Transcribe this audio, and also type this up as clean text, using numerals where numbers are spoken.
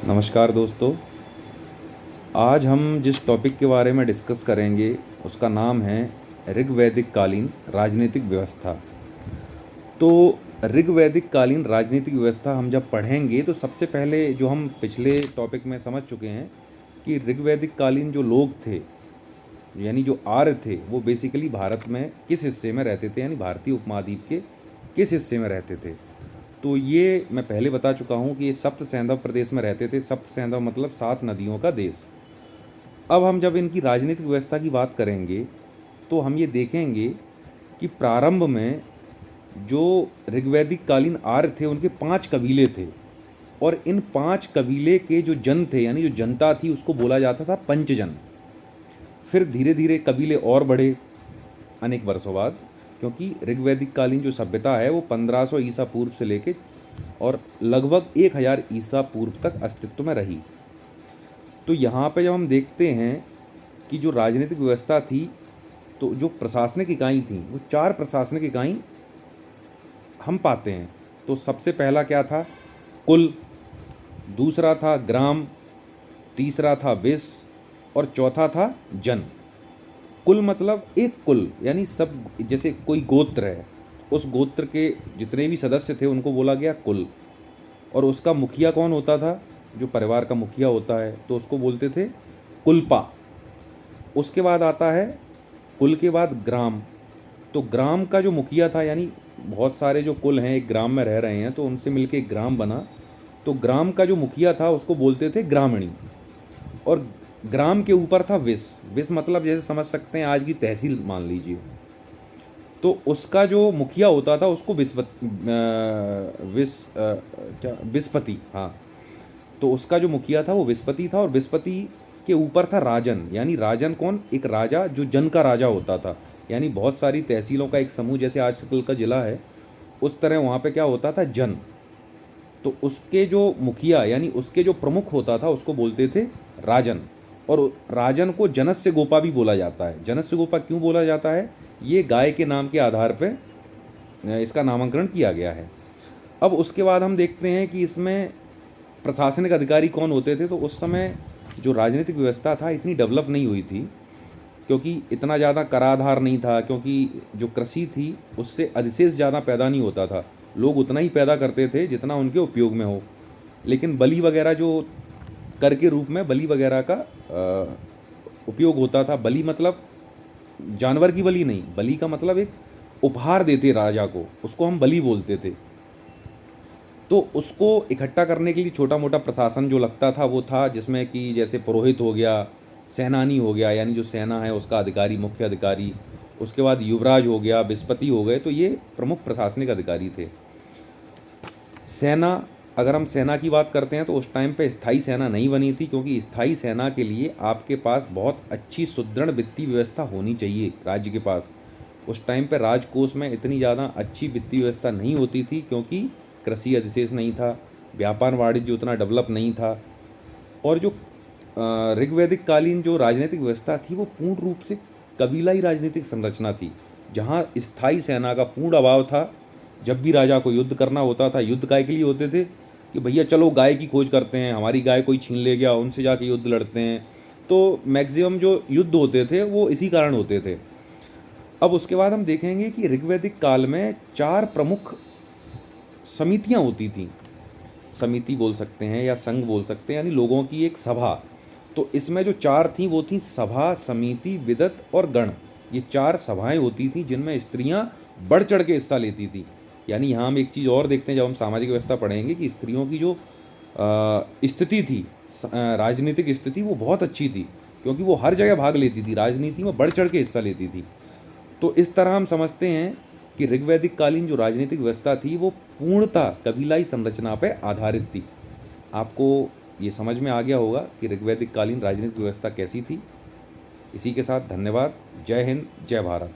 नमस्कार दोस्तों। आज हम जिस टॉपिक के बारे में डिस्कस करेंगे उसका नाम है ऋग्वैदिक कालीन राजनीतिक व्यवस्था। तो ऋग्वैदिक कालीन राजनीतिक व्यवस्था हम जब पढ़ेंगे तो सबसे पहले जो हम पिछले टॉपिक में समझ चुके हैं कि ऋग्वैदिक कालीन जो लोग थे यानी जो आर्य थे वो बेसिकली भारत में किस हिस्से में रहते थे, यानी भारतीय उपमहाद्वीप के किस हिस्से में रहते थे। तो ये मैं पहले बता चुका हूँ कि ये सप्त सैंधव प्रदेश में रहते थे। सप्त सैंधव मतलब 7 नदियों का देश। अब हम जब इनकी राजनीतिक व्यवस्था की बात करेंगे तो हम ये देखेंगे कि प्रारंभ में जो ऋग्वैदिक कालीन आर्य थे उनके 5 कबीले थे, और इन 5 कबीले के जो जन थे यानी जो जनता थी उसको बोला जाता था पंचजन। फिर धीरे धीरे कबीले और बढ़े अनेक वर्षों बाद, क्योंकि ऋग्वैदिक कालीन जो सभ्यता है वो 1500 ईसा पूर्व से लेके और लगभग 1000 ईसा पूर्व तक अस्तित्व में रही। तो यहाँ पे जब हम देखते हैं कि जो राजनीतिक व्यवस्था थी तो जो प्रशासनिक इकाई थी वो 4 प्रशासनिक इकाई हम पाते हैं। तो सबसे पहला क्या था? कुल। दूसरा था ग्राम। तीसरा था विस। और चौथा था जन। कुल मतलब एक कुल, यानी सब, जैसे कोई गोत्र है, उस गोत्र के जितने भी सदस्य थे उनको बोला गया कुल। और उसका मुखिया कौन होता था? जो परिवार का मुखिया होता है तो उसको बोलते थे कुलपा। उसके बाद आता है कुल के बाद ग्राम। तो ग्राम का जो मुखिया था, यानी बहुत सारे जो कुल हैं एक ग्राम में रह रहे हैं तो उनसे मिलके एक ग्राम बना, तो ग्राम का जो मुखिया था उसको बोलते थे ग्रामणी। और ग्राम के ऊपर था विस। विस मतलब जैसे समझ सकते हैं आज की तहसील मान लीजिए। तो उसका जो मुखिया होता था उसको विस्पति, हाँ। तो उसका जो मुखिया था वो विस्पति था, और विस्पति के ऊपर था राजन। यानी राजन कौन? एक राजा जो जन का राजा होता था। यानी बहुत सारी तहसीलों का एक समूह, जैसे आजकल का जिला है उस तरह वहाँ पे क्या होता था? जन। तो उसके जो मुखिया यानी उसके जो प्रमुख होता था उसको बोलते थे राजन। और राजन को जनस्य गोपा भी बोला जाता है। जनस्य गोपा क्यों बोला जाता है? ये गाय के नाम के आधार पर इसका नामकरण किया गया है। अब उसके बाद हम देखते हैं कि इसमें प्रशासनिक अधिकारी कौन होते थे। तो उस समय जो राजनीतिक व्यवस्था था इतनी डेवलप नहीं हुई थी, क्योंकि इतना ज़्यादा कराधार नहीं था, क्योंकि जो कृषि थी उससे अधिशेष ज़्यादा पैदा नहीं होता था। लोग उतना ही पैदा करते थे जितना उनके उपयोग में हो। लेकिन बलि वगैरह जो कर के रूप में बलि वगैरह का उपयोग होता था। बलि मतलब जानवर की बलि नहीं, बलि का मतलब एक उपहार देते राजा को, उसको हम बलि बोलते थे। तो उसको इकट्ठा करने के लिए छोटा मोटा प्रशासन जो लगता था वो था, जिसमें कि जैसे पुरोहित हो गया, सेनानी हो गया यानी जो सेना है उसका अधिकारी, मुख्य अधिकारी, उसके बाद युवराज हो गया, विस्पति हो गए। तो ये प्रमुख प्रशासनिक अधिकारी थे। सेना, अगर हम सेना की बात करते हैं तो उस टाइम पे स्थायी सेना नहीं बनी थी, क्योंकि स्थायी सेना के लिए आपके पास बहुत अच्छी सुदृढ़ वित्तीय व्यवस्था होनी चाहिए राज्य के पास। उस टाइम पे राजकोष में इतनी ज़्यादा अच्छी वित्तीय व्यवस्था नहीं होती थी, क्योंकि कृषि अधिशेष नहीं था, व्यापार वाणिज्य उतना डेवलप नहीं था। और जो ऋग्वैदिक कालीन जो राजनीतिक व्यवस्था थी वो पूर्ण रूप से कबीलाई राजनीतिक संरचना थी, जहाँ स्थायी सेना का पूर्ण अभाव था। जब भी राजा को युद्ध करना होता था, युद्ध काय के लिए होते थे? कि भैया चलो गाय की खोज करते हैं, हमारी गाय कोई छीन ले गया, उनसे जाके युद्ध लड़ते हैं। तो मैक्सिमम जो युद्ध होते थे वो इसी कारण होते थे। अब उसके बाद हम देखेंगे कि ऋग्वैदिक काल में 4 प्रमुख समितियां होती थीं। समिति बोल सकते हैं या संघ बोल सकते हैं, यानी लोगों की एक सभा। तो इसमें जो 4 थी वो थी सभा, समिति, विदत और गण। ये 4 सभाएं होती थी जिनमें स्त्रियां बढ़ चढ़ के हिस्सा लेती थी। यानी यहाँ हम एक चीज़ और देखते हैं जब हम सामाजिक व्यवस्था पढ़ेंगे कि स्त्रियों की जो स्थिति थी, राजनीतिक स्थिति, वो बहुत अच्छी थी, क्योंकि वो हर जगह भाग लेती थी, राजनीति में बढ़ चढ़ के हिस्सा लेती थी। तो इस तरह हम समझते हैं कि ऋग्वैदिक कालीन जो राजनीतिक व्यवस्था थी वो पूर्णतः कबीलाई संरचना पर आधारित थी। आपको ये समझ में आ गया होगा कि ऋग्वैदिक कालीन राजनीतिक व्यवस्था कैसी थी। इसी के साथ धन्यवाद। जय हिंद, जय भारत।